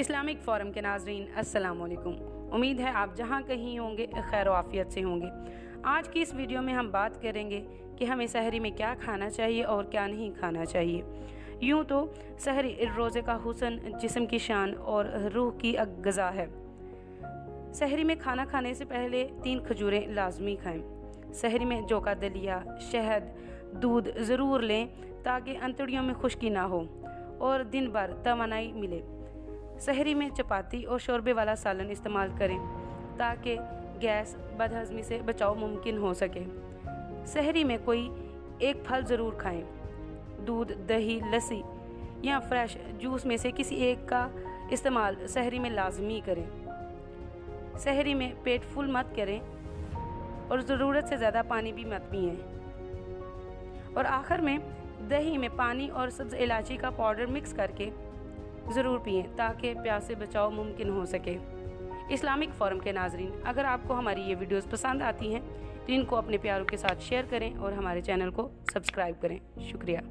Islamic forum के नाज़रीन अस्सलाम वालेकुम। उम्मीद है आप जहाँ कहीं होंगे खैर आफियत से होंगे। आज की इस वीडियो में हम बात करेंगे कि हमें सहरी में क्या खाना चाहिए और क्या नहीं खाना चाहिए। यूँ तो सहरी रोज़े का हुस्न, जिस्म की शान और रूह की ग़िज़ा है। सहरी में खाना खाने से पहले 3 खजूरें लाजमी खाएं। सहरी में जौ का दलिया, शहद, दूध ज़रूर लें ताकि अंतड़ियों में खुश्की ना हो और दिन भर तवानाई मिले। सहरी में चपाती और शोरबे वाला सालन इस्तेमाल करें ताकि गैस बदहज़मी से बचाव मुमकिन हो सके। सहरी में कोई एक फल ज़रूर खाएं। दूध, दही, लस्सी या फ्रेश जूस में से किसी एक का इस्तेमाल सहरी में लाजमी करें। सहरी में पेट फुल मत करें और ज़रूरत से ज़्यादा पानी भी मत पिएं। और आखिर में दही में पानी और सब्ज़ इलायची का पाउडर मिक्स करके ज़रूर पिएं ताकि प्यास से बचाव मुमकिन हो सके। इस्लामिक फ़ोरम के नाज़रीन, अगर आपको हमारी ये वीडियोस पसंद आती हैं तो इनको अपने प्यारों के साथ शेयर करें और हमारे चैनल को सब्सक्राइब करें। शुक्रिया।